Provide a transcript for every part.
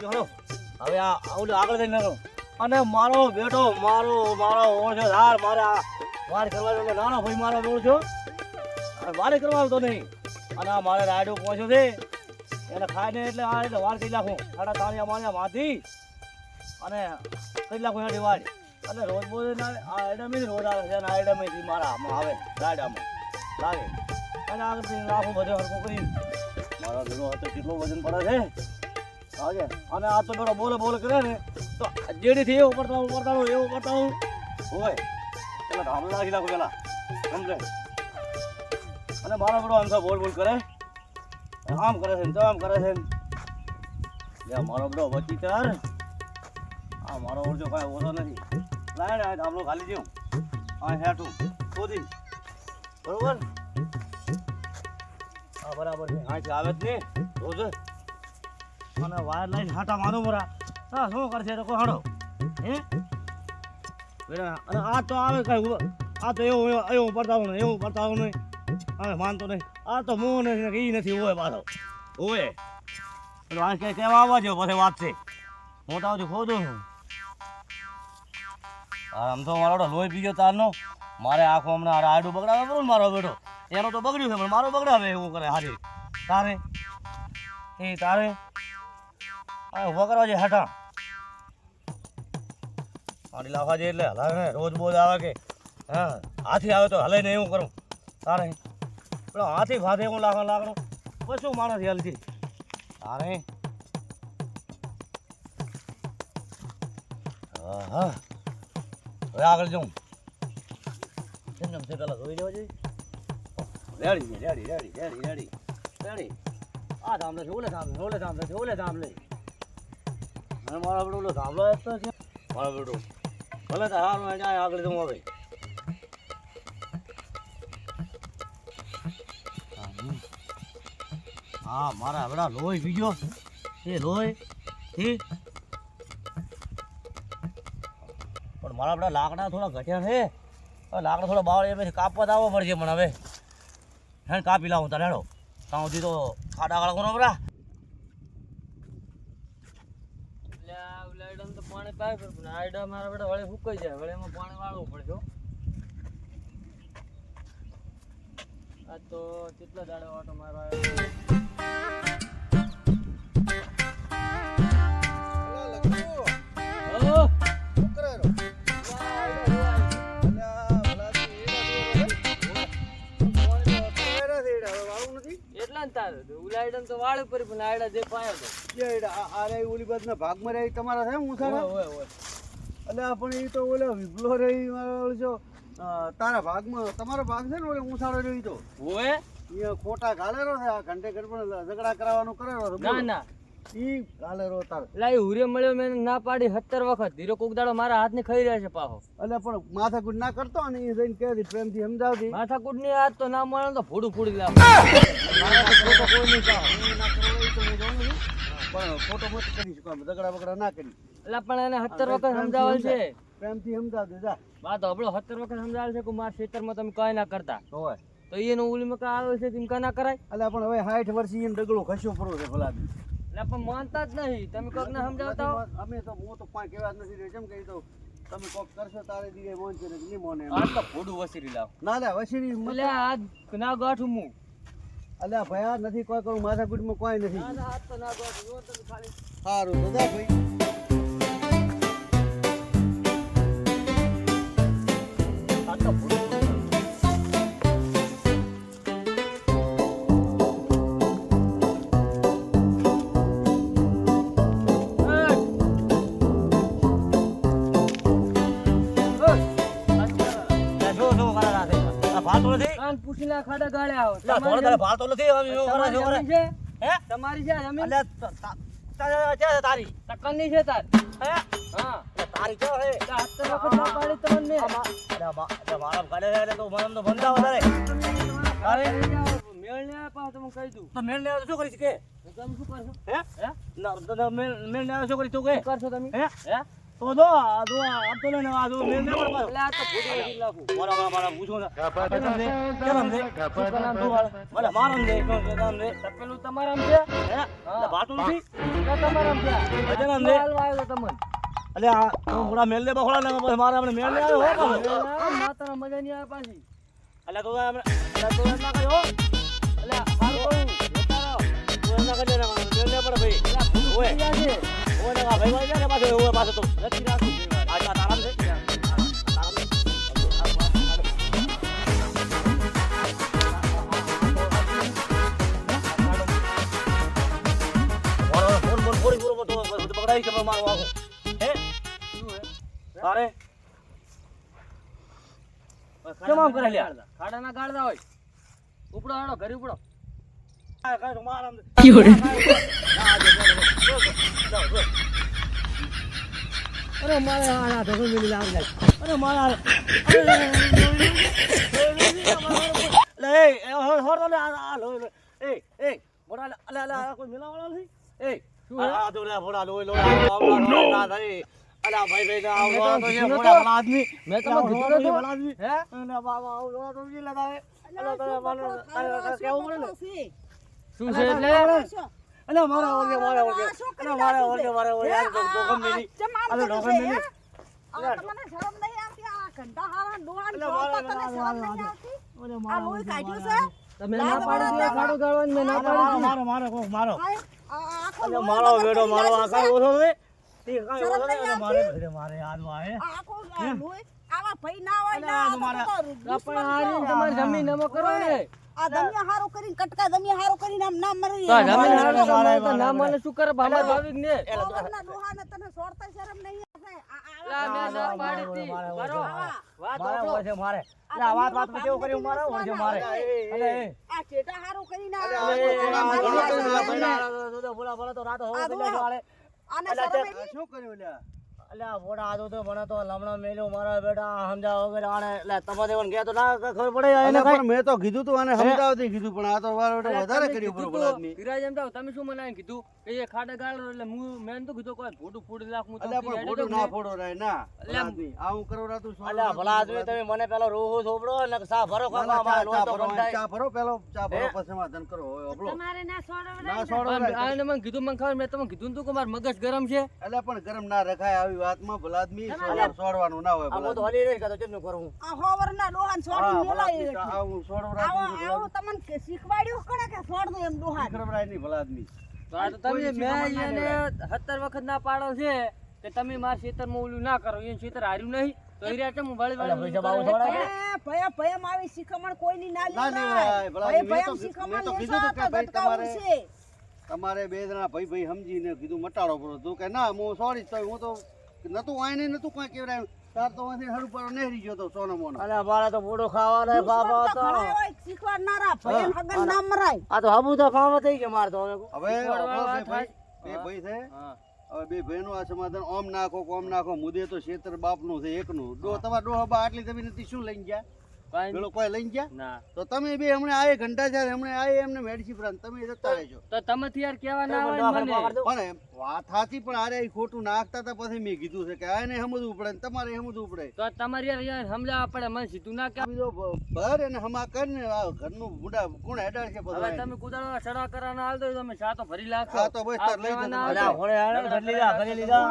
ચલો હવે આ ઓલું આગળ જઈને નાખો અને મારો બેટો મારો ઓળખ્યો ધાર મારે આ વાર કરવા દો નાનો ભાઈ મારો ઓળખ્યો અને વારે કરવા આવતો નહીં અને આ મારે રાયડો પહોંચ્યો છે એને ખાઈને એટલે આ એટલે વાર કરી નાખું સાડા તાણિયા માણ્યા માંથી અને કરી નાખું એની વાર અને રોજ બોજ આ આઈડમી રોજ આવે છે અને આઈડમીથી મારા આવે રાયડામાં લાગે અને આગળથી નાખું બધો હરકો કરી મારા ભેગો હતો કેટલો વજન પડે છે આજે અને આ તો થોડો બોલે કરે ને તો જેડીથી એવું કરતા હું હોય પેલા ધામ નાખી નાખું પેલા સમજે અને મારા બધો આમ બોલ કરે આમ કરે છે આમ કરે છે મારો બધો બચી કર આ મારો ઓળજો કાંઈ ઓછો નથી લાય ને ધામલો ખાલી જેવું આ હેઠું શોધી બરોબર હા બરાબર છે અહીંથી આવે જ નહીં રોજ અને વાયર લાઈન હાટા મારો મરા હા શું કરશે તો હાડો હે અને આ તો આવે કઈ આ તો એવું બતાવું નહીં હવે માનતો નહીં આ તો મોં નથી એ નથી હોય પાછો હોય એટલે આ કઈ કહેવા આવવા જો પછી વાત છે હું તો આવજો ખોદું છું આમ તો મારો લોહી પી ગયો તારનો મારે આખો હમણાં આડું બગડાવે બરોબર મારો બેટો એનો તો બગડ્યું છે પણ મારો બગડાવે એવું કરે હારી તારે ઉભા કરવા છે હેઠા પાણી લાવવા છે એટલે હલાવે ને રોજ બોજ આવે કે હા હાથી આવે તો હલે ને એવું કરું તારે પેલો હાથી ફાથે હું લાકડું પછી માણસ હલતી તારે હા હવે આગળ જાઉં પેલા જોઈ લેવા જોઈએ રેડી આ ધામલે છે ઓલે ધામલે અને મારા બેટો ઓલો ધામલો તો છે મારા બેટો ભલે તો હાલ આગળ જવું હવે હા મારા બેટા લોહી બીજો એ લોહી થી પણ મારા બેટા લાકડા થોડા ઘટ્યા છે લાકડા થોડા બાવળ એમ કાપવા આવવો પડશે પણ હવે હે કાપી લાવું તારે હેડો ત્યાં સુધી તો ખાડા ખાડા કોનો બરા તો પાણી પાય પણ આયડા મારા બેટા વળે સુકાઈ જાય વળે એમાં પાણી વાળવું પડશે આ તો કેટલા દાડે વાટો મારવા ઉલાયડન તો વાળે પડી પણ આયડા જે પાયો તો અરે ઓલી બાજુના ભાગમાં રહી તમારા છે મુસારા હોય એટલે પણ એ તો ઓલો વિગલો રહી છો તારા ભાગમાં તમારો ભાગ છે ને ઓલે મુસારો રહી તો હોય એ ખોટા ગાલેરો છે આ ઘંટે ઘર પણ ઝઘડા કરાવવાનું કરેલો ના ઈ ગાલેરો તાર લાઈ હુરે મળ્યો મેં ના પાડી 17 વખત ધીરો કોક દાડો મારા હાથને ખાઈ રહ્યા છે પાહો એટલે પણ માથાકૂટ ના કરતો અને એ જઈને કહે પ્રેમથી સમજાવતી માથાકૂટ ની હાથ તો ના મળે તો ફોડું ફોડી લાવ ફોટો કોઈ નહીં પાહો પણ ફોટો મત કરી શકો ઝઘડા બગડા ના કરી એટલે પણ એને 17 વખત સમજાવેલ છે પ્રેમથી સમજાવજે જા વાત આપણો 17 વખત સમજાવેલ છે કે મારા ખેતરમાં તમે કઈ ના કરતા હોય તો એનો ઉલીમાં કા આવે છે તેમ કા ના કરાય એટલે પણ હવે 60 વર્ષથી એને ડગલો ખસ્યો પડો છે ભલાદી એટલે પણ માનતા જ નહીં તમે કોક ને સમજાવતા હો અમે તો હું તો કોઈ કહેવા જ નથી કેમ કે તો તમે કોક કરશો તારે દીએ મોન છે ને નહીં મોને આ તો ફોડું વસીરી લાવ ના લે વસીરી એટલે આ ના ગાઠું હું અલ્યા ભાઈ આ નથી કોઈ કરું માથાકૂટમાં કોઈ નથી ના હાથ તો ના ગાઠું જો તમે ખાલી સારું દાદા ભાઈ આ તો ફોડું પૂછીના ખાડા ગાળે આવો તમારે ભાતો નથી હે તમારી છે જમીન તારી તકની છે તાર હે હા તારી છે હે 17 વખત ના પાડી તમને મારા ગાડે એટલે તો મને તો બંધા વધારે અરે મેળ ને આપા તો હું કહી દઉં તો મેળ ને આવે શું કરી શકે તમે શું કરશો હે ના મેળ ને આવે શું કરી તું કે કરશો તમે હે તો જો આ જો આમ તો લઈને આ જો મેલ ને પર એટલે આ તો ફૂટી નથી લાખું. મારા પૂછો ને કેમ દે મને મારમ દે કેમ દે તપેલું તમારામ છે હે ભાતું નથી તો તમારામ છે ભજન દે હાલવા આવ્યો તમને અલે આ થોડા મેલ દે બખડા ને પછી મારા આપણે મેલ ને આવ્યો હો પાછો માતાના મજા નહીં આવે પાછી અલે તો આપણે તો ના કર્યો એટલે હારું તો ના કરે ને મેલ ને પર ભાઈ ઓય ઓય ના ભાઈ ભાઈ ને પાછો ઓય પાછો તો નથી રાખું આ તારામ છે પકડાઈ કે મારો આખો હે અરે કેમ આમ કરે લ્યા ખાડાના ગાળદા હોય ઉપડો હાડો ઘરે ઉપડો આ કાય તો મારામ અરે મારે આ ઢોકળ મિલી લાવ જાય અરે મારા લે એ હોર લે આ લો એ એ બોડા લે લે કોઈ મિલાવાળો નથી એ આ તો લે બોડા લો લો ના થાય અલા ભાઈ ભાઈ આવો તો છે બોડા ભલા આદમી મેં તમને કીધું નતું ભલા આદમી હે ના બાબા આવો તો જી લગાવે અલા તો મારે કેવું પડે ને શું છે એટલે અલા મારા ઓળગે અલા મારા ઓળગે યાર ઢોકળ મિલી અલા ઢોકળ મિલી તમને શરમ નહીં આવતી આ ઘંટા હારા ડોહાન જોતા તને શરમ નહીં આવતી આ લોહી કાઢ્યું છે તમે ના પાડી દે ખાડો ગાળવાની મેં ના પાડી મારો મારો કોક મારો આખો અલા મારો બેડો મારો આ કાઈ ઓછો છે તે કાઈ ઓછો છે મારે ઘરે મારે યાદ આવે આખો લોહી આવા ભઈ ના હોય ના પણ હારી તમારી જમીન નમો કરો ને આ દમિયા હારો કરીને કટકા દમિયા હારો કરીને આમ ના મરી તો જમીન હારો તો ના મને શું કરે ભાડા ભાવિક ને ના ડોહાને તને સોરતા શરમ નહીં આવે લા મેં ના પાડી દી બરો વાત મારે ઓછે મારે અલા વાત માં કેવું કર્યું મારે ઓછે મારે અલે આ ચેટા હારો કરીને બોલા બોલા તો રાત હોવે પેલા વાળે આને શરમ શું કર્યું લ્યા અલ્યા બોડા આદો તો ભણે તો લમણા મેલ્યો મારા બેટા સમજાવ વગર આને એટલે તમારે પણ ગયા તો ના ખબર પડે એને પણ મેં તો કીધું તું આને સમજાવતી કીધું પણ આ તો વધારે કર્યું બરોબર આદમી વિરાજ એમ તમે શું મને કીધું કે એ ખાડા ગાળો એટલે મેં તો કીધું કોઈ ફોટું ફૂડી લાખ હું અલ્યા પણ ફોટો ના ફોડો રે ના આદમી આ હું કરો રાતું અલ્યા ભલા આદમી તમે મને પેલો રોહો છોબડો ને સા ભરો કાકા માર નો તો બંધાય ચા ભરો પેલો ચા ભરો પછી સમાધાન કરો હવે ઓબળો તમારે ના સોડવ ના છોડો આને મને કીધું મને ખબર મેં તમને કીધું તું કે માર મગજ ગરમ છે અલ્યા પણ ગરમ ના રખાય આવી વાતમાં ભલા આદમી છોડવાનું ના હોય આ ભલા તો હલી રહી તો કેમ કરું આ હોવરના ડોહાન છોડી મેલાય આ હું છોડો આવો રાતું આવો તમને શીખવાડ્યું કોને કે છોડ દો એમ ડોહાન ખબર નહીં ભલા આદમી તો આ તો તમે મેં એને 17 વખત ના પાડો છે કે તમે માર ખેતરમાં ઓલું ના કરો એ ખેતર હાર્યું નહીં તો એ રહ્યા હું વળી પૈસા બાબુ છોડા ભયા ભયા આવી શીખમણ કોઈની ના ના લેવાય નહીં ભલા આદમી ભયા મેં શીખમણ તો લેશો કીધું તું કે તો ભાઈ ગટકાવું તમારે છે તમારે બે જણા ભાઈ સમજીને કીધું મટાડો પડો તું કે ના હું સોરી તો હું તો નતું આઈને નતું કોઈ કેવરાયું તાર તો અહીંથી હરું પર નહેરી ગયો તો સોનો મોનો અલ્યા મારે તો બોડો ખાવા રે બાબા તો તો ઘણા હોય શીખવાડનારા ભયન હગન ના મરાય આ તો હાબુ તો ખાવા થઈ કે માર તો હવે બે ભાઈ છે હવે બે ભાઈનું આ સમાધાન ઓમ નાખો કોમ નાખો મુદે તો ક્ષેત્ર બાપનું છે એકનું તમારા ડોહા આટલી જમીન હતી શું લઈને ગયા પેલો કોઈ લઈને ગયા ના તો તમે બે હમણાં આયે ઘંટા છે હમણાં આયે એમને મેડિસી પ્રાંત તમે જતા રહેજો તો તમે યાર કેવા ના હોય મને પણ વાત સાચી પણ આરે ખોટું નાખતા હતા પછી મેં કીધું છે કે આને સમજવું પડે ને તમારે સમજવું પડે તો તમારે યાર સમજાવવા પડે મને સીધું ના કે બીજો ભર અને હમા કરીને આ ઘરનું બુડા કોણ હેડાડ છે હવે પછી તમે કુદાડવા સડા કરવાના હાલ દો તમે સાતો ભરી લાખો હા તો બસ તાર લઈ જજો અલ્યા ઘોડે હાલે ઘડી લીધા કરી લીધા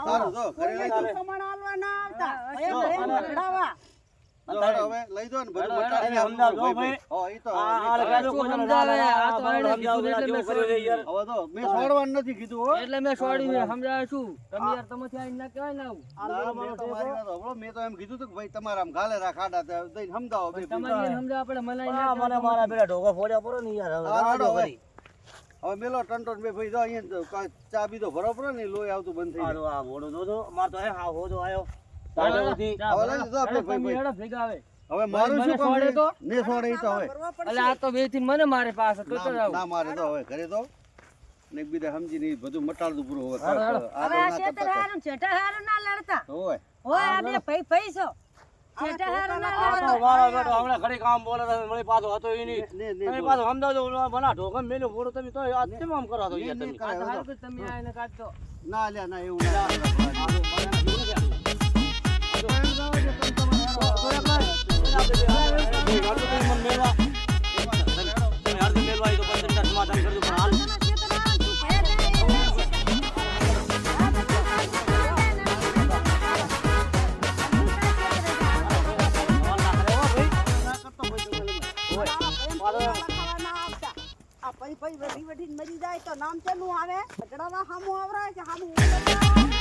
સારું જો ઘરે લઈ જાઓ શીખમણ આલવા ના આવતા ભયા ભયા મકડાવા જો હાલો હવે લઈ જાઓ ને બધું મટાડીને સમજાવજો આપજો ભાઈ. હા ઈ તો આ લગાડો કોઈ સમજાવે, આ તો સમજાવે એને કીધું એટલે મેં કર્યું યાર હવે તો મેં છોડવાનું નથી કીધું હો એટલે મેં છોડ્યું સમજાવે શું તમે યાર તમાથી આઈને ના કહેવાય ને આવું ના, મેં તો મારી વાત સાંભળો. મેં તો એમ કીધું હતું કે ભાઈ તમારા આમ ગાલે રાખાડા દઈને સમજાવો બે તમારે યાર સમજાવવા પડે મને આઈને ના આ મને મારા પેલા ઢોકા ફોડ્યા પડો ને યાર હવે હા, રાડો હવે. કરી હવે મેલો ટંટો ને બે ભાઈ જો અહીંયા ચા બીજો ભરો પડે ને લોહી આવતું બંધ થઈ જાય આ મોડો દોધો માર તો હે હા હોજો આયો કહેવાય. તાળે ઉધી જા, હવે બરાબર. લઈ જાઓ આપણે તમે ભાઈ. હેડો ભેગા આવે હવે મારું મને શું કામ છોડે તો? ને છોડે ઈ તો હવે ભરવા એટલે પડશે આ તો બે થી મને મારે પાસે તો તો ના જાવ ના મારે તો હવે ઘરે તો ને એકબીજા સમજીને ઈ બધું મટાડતું પૂરું હવે હાલો, હાલો. આ હવે આ ના શેતર કરતા હારું જેઠા હારું ના લડતા હોય હોય આ બે ભઈ ભઈ છો જેઠા હારું ના આ તો લડતા મારો બેટો હમણાં ઘડી કામ બોલે તો મળી પાછો હતો ઈ નહીં ને તમે પાછો સમજાવજો બના ઢોકમ મેલ્યો મોડો તમે તો આ કેમ આમ કરો તો યાર તમે આ તો હારું કે તમે આઈને કાઢતો ના લ્યા ના એવું ના સમાધાન કરજો પણ હાલ આ પઈ વધી મરી જાય તો નામ ચેલું આવે ઝઘડાના સામું આવરાય કે સામું